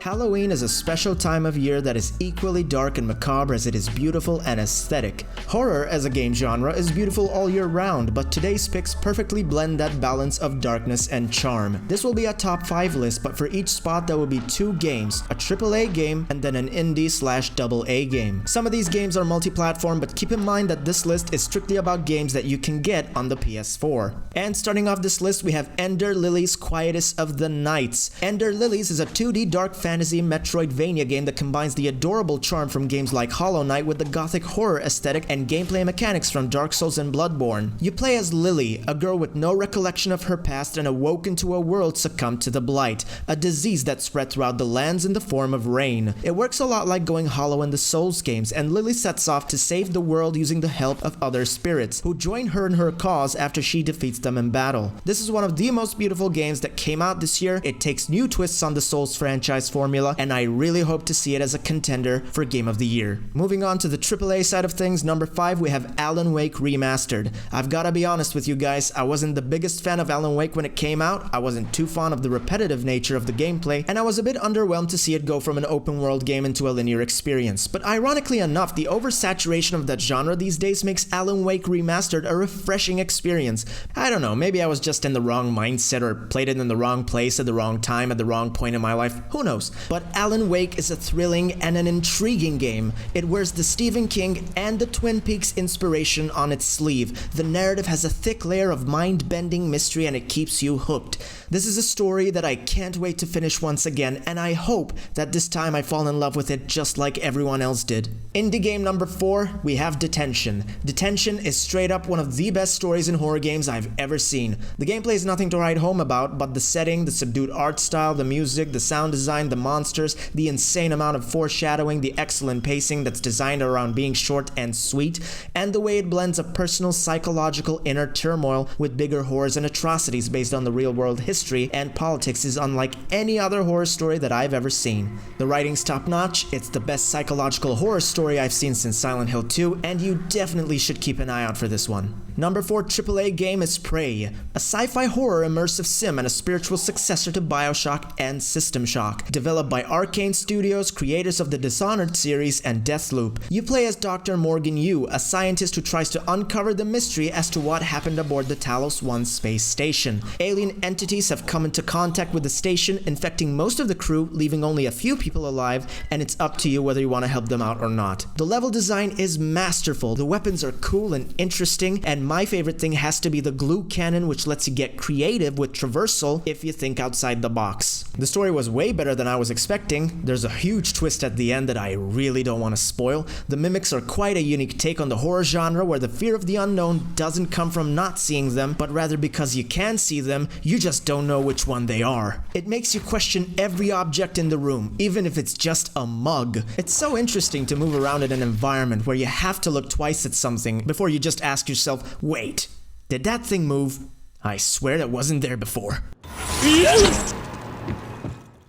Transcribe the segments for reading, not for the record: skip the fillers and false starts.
Halloween is a special time of year that is equally dark and macabre as it is beautiful and aesthetic. Horror as a game genre is beautiful all year round, but today's picks perfectly blend that balance of darkness and charm. This will be a top 5 list, but for each spot there will be 2 games, a AAA game and then an indie/AA game. Some of these games are multi-platform, but keep in mind that this list is strictly about games that you can get on the PS4. And starting off this list we have Ender Lilies Quietest of the Nights. Ender Lilies is a 2D dark fantasy Metroidvania game that combines the adorable charm from games like Hollow Knight with the gothic horror aesthetic and gameplay mechanics from Dark Souls and Bloodborne. You play as Lily, a girl with no recollection of her past and awoken to a world succumbed to the Blight, a disease that spread throughout the lands in the form of rain. It works a lot like going hollow in the Souls games, and Lily sets off to save the world using the help of other spirits, who join her in her cause after she defeats them in battle. This is one of the most beautiful games that came out this year. It takes new twists on the Souls franchise formula, and I really hope to see it as a contender for Game of the Year. Moving on to the AAA side of things, number 5 we have Alan Wake Remastered. I've gotta be honest with you guys, I wasn't the biggest fan of Alan Wake when it came out, I wasn't too fond of the repetitive nature of the gameplay, and I was a bit underwhelmed to see it go from an open world game into a linear experience. But ironically enough, the oversaturation of that genre these days makes Alan Wake Remastered a refreshing experience. I don't know, maybe I was just in the wrong mindset or played it in the wrong place at the wrong time at the wrong point in my life, who knows. But Alan Wake is a thrilling and an intriguing game. It wears the Stephen King and the Twin Peaks inspiration on its sleeve. The narrative has a thick layer of mind-bending mystery and it keeps you hooked. This is a story that I can't wait to finish once again, and I hope that this time I fall in love with it just like everyone else did. Indie game number 4, we have Detention. Detention is straight up one of the best stories in horror games I've ever seen. The gameplay is nothing to write home about, but the setting, the subdued art style, the music, the sound design, the monsters, the insane amount of foreshadowing, the excellent pacing that's designed around being short and sweet, and the way it blends a personal psychological inner turmoil with bigger horrors and atrocities based on the real-world history and politics is unlike any other horror story that I've ever seen. The writing's top-notch, it's the best psychological horror story I've seen since Silent Hill 2, and you definitely should keep an eye out for this one. Number 4 AAA game is Prey, a sci-fi horror immersive sim and a spiritual successor to BioShock and System Shock, developed by Arcane Studios, creators of the Dishonored series and Deathloop. You play as Dr. Morgan Yu, a scientist who tries to uncover the mystery as to what happened aboard the Talos 1 space station. Alien entities have come into contact with the station, infecting most of the crew, leaving only a few people alive, and it's up to you whether you want to help them out or not. The level design is masterful, the weapons are cool and interesting, and my favorite thing has to be the glue cannon, which lets you get creative with traversal if you think outside the box. The story was way better than I was expecting. There's a huge twist at the end that I really don't want to spoil. The mimics are quite a unique take on the horror genre, where the fear of the unknown doesn't come from not seeing them, but rather because you can see them, you just don't know which one they are. It makes you question every object in the room, even if it's just a mug. It's so interesting to move around in an environment where you have to look twice at something before you just ask yourself, wait, did that thing move? I swear that wasn't there before.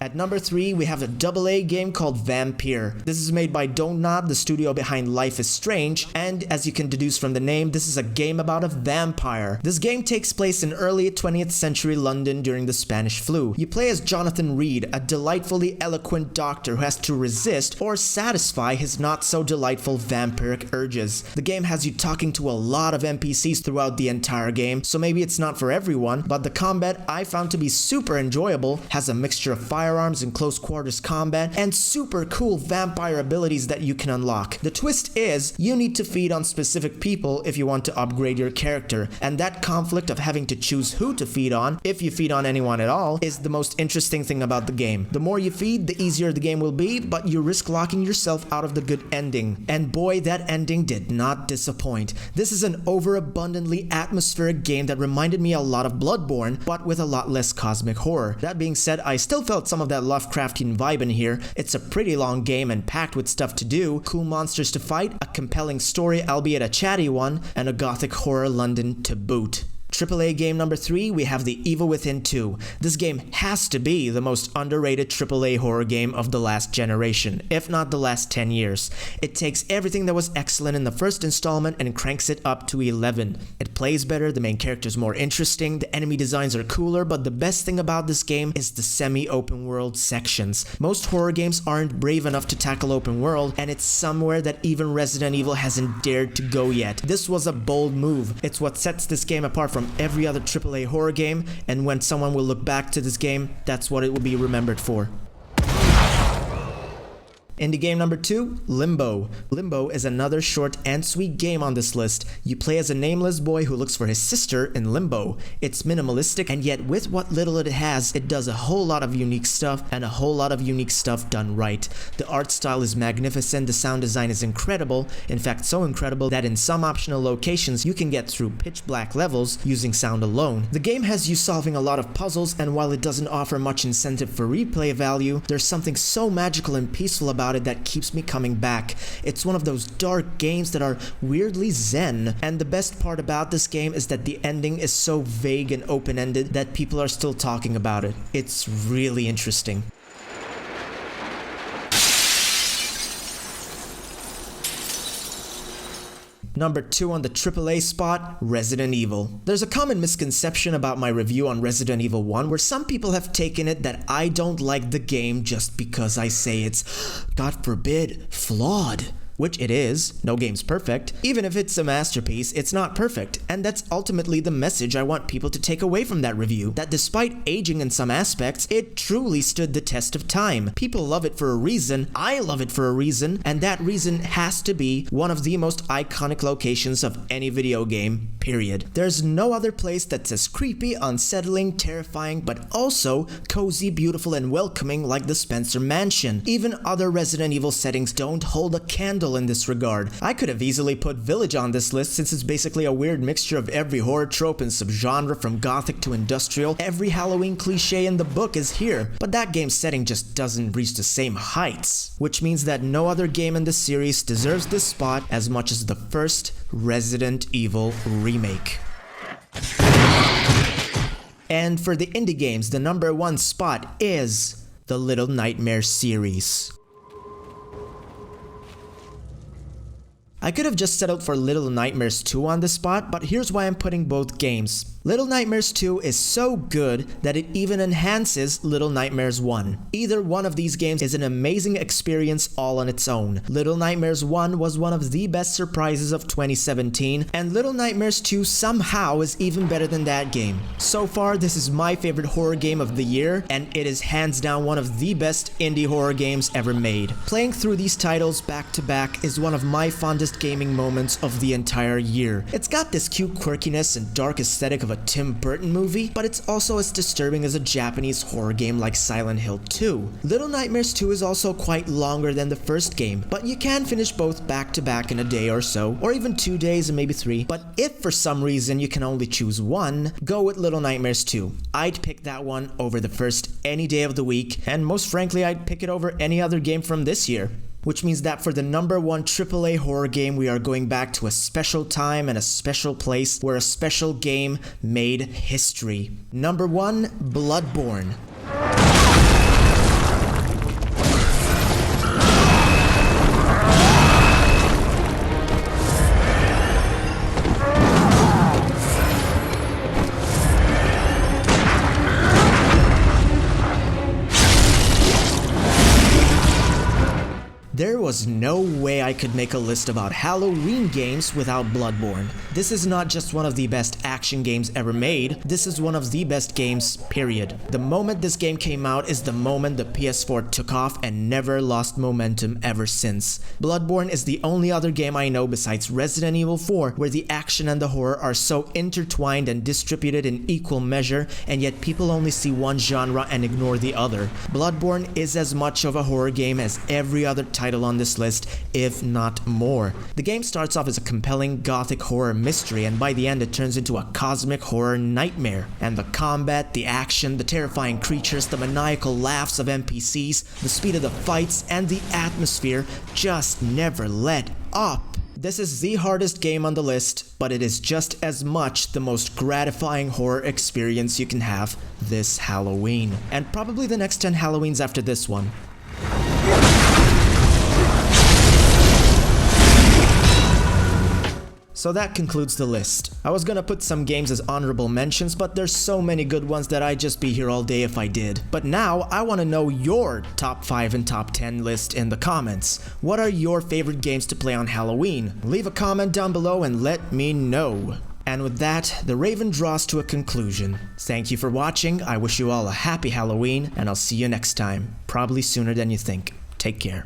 At number 3, we have a AA game called Vampire. This is made by Don't Nod, the studio behind Life is Strange, and as you can deduce from the name, this is a game about a vampire. This game takes place in early 20th century London during the Spanish flu. You play as Jonathan Reed, a delightfully eloquent doctor who has to resist or satisfy his not so delightful vampiric urges. The game has you talking to a lot of NPCs throughout the entire game, so maybe it's not for everyone, but the combat I found to be super enjoyable, has a mixture of firearms and close quarters combat, and super cool vampire abilities that you can unlock. The twist is, you need to feed on specific people if you want to upgrade your character, and that conflict of having to choose who to feed on, if you feed on anyone at all, is the most interesting thing about the game. The more you feed, the easier the game will be, but you risk locking yourself out of the good ending. And boy, that ending did not disappoint. This is an overabundantly atmospheric game that reminded me a lot of Bloodborne, but with a lot less cosmic horror. That being said, I still felt some of that Lovecraftian vibe in here. It's a pretty long game and packed with stuff to do, cool monsters to fight, a compelling story albeit a chatty one, and a gothic horror London to boot. AAA game number 3, we have The Evil Within 2. This game has to be the most underrated AAA horror game of the last generation, if not the last 10 years. It takes everything that was excellent in the first installment and cranks it up to 11. It plays better, the main character is more interesting, the enemy designs are cooler, but the best thing about this game is the semi-open world sections. Most horror games aren't brave enough to tackle open world, and it's somewhere that even Resident Evil hasn't dared to go yet. This was a bold move. It's what sets this game apart from every other AAA horror game, and when someone will look back to this game, that's what it will be remembered for. Indie game number 2, Limbo. Limbo is another short and sweet game on this list. You play as a nameless boy who looks for his sister in limbo. It's minimalistic, and yet with what little it has, it does a whole lot of unique stuff, and a whole lot of unique stuff done right. The art style is magnificent, the sound design is incredible, in fact so incredible that in some optional locations you can get through pitch black levels using sound alone. The game has you solving a lot of puzzles, and while it doesn't offer much incentive for replay value, there's something so magical and peaceful about it that keeps me coming back. It's one of those dark games that are weirdly zen, and the best part about this game is that the ending is so vague and open-ended that people are still talking about it. It's really interesting. Number 2 on the AAA spot, Resident Evil. There's a common misconception about my review on Resident Evil 1 where some people have taken it that I don't like the game just because I say it's, God forbid, flawed. Which it is, no game's perfect. Even if it's a masterpiece, it's not perfect. And that's ultimately the message I want people to take away from that review. That despite aging in some aspects, it truly stood the test of time. People love it for a reason, I love it for a reason, and that reason has to be one of the most iconic locations of any video game, period. There's no other place that's as creepy, unsettling, terrifying, but also cozy, beautiful, and welcoming like the Spencer Mansion. Even other Resident Evil settings don't hold a candle in this regard. I could have easily put Village on this list since it's basically a weird mixture of every horror trope and subgenre from gothic to industrial. Every Halloween cliche in the book is here, but that game's setting just doesn't reach the same heights, which means that no other game in the series deserves this spot as much as the first Resident Evil remake. And for the indie games, the number 1 spot is the Little Nightmares series. I could have just settled for Little Nightmares 2 on this spot, but here's why I'm putting both games. Little Nightmares 2 is so good that it even enhances Little Nightmares 1. Either one of these games is an amazing experience all on its own. Little Nightmares 1 was one of the best surprises of 2017, and Little Nightmares 2 somehow is even better than that game. So far, this is my favorite horror game of the year, and it is hands down one of the best indie horror games ever made. Playing through these titles back to back is one of my fondest gaming moments of the entire year. It's got this cute quirkiness and dark aesthetic of a Tim Burton movie, but it's also as disturbing as a Japanese horror game like Silent Hill 2. Little Nightmares 2 is also quite longer than the first game, but you can finish both back to back in a day or so, or even 2 days and maybe 3. But if for some reason you can only choose one, go with Little Nightmares 2. I'd pick that one over the first any day of the week, and most frankly I'd pick it over any other game from this year. Which means that for the number 1 AAA horror game, we are going back to a special time and a special place where a special game made history. Number 1, Bloodborne. There was no way I could make a list about Halloween games without Bloodborne. This is not just one of the best action games ever made, this is one of the best games, period. The moment this game came out is the moment the PS4 took off and never lost momentum ever since. Bloodborne is the only other game I know besides Resident Evil 4 where the action and the horror are so intertwined and distributed in equal measure, and yet people only see one genre and ignore the other. Bloodborne is as much of a horror game as every other title on this list, if not more. The game starts off as a compelling gothic horror mystery, and by the end it turns into a cosmic horror nightmare. And the combat, the action, the terrifying creatures, the maniacal laughs of NPCs, the speed of the fights, and the atmosphere just never let up. This is the hardest game on the list, but it is just as much the most gratifying horror experience you can have this Halloween, and probably the next 10 Halloweens after this one. So that concludes the list. I was gonna put some games as honorable mentions, but there's so many good ones that I'd just be here all day if I did. But now, I wanna know your top 5 and top 10 list in the comments. What are your favorite games to play on Halloween? Leave a comment down below and let me know. And with that, the Raven draws to a conclusion. Thank you for watching, I wish you all a happy Halloween, and I'll see you next time. Probably sooner than you think. Take care.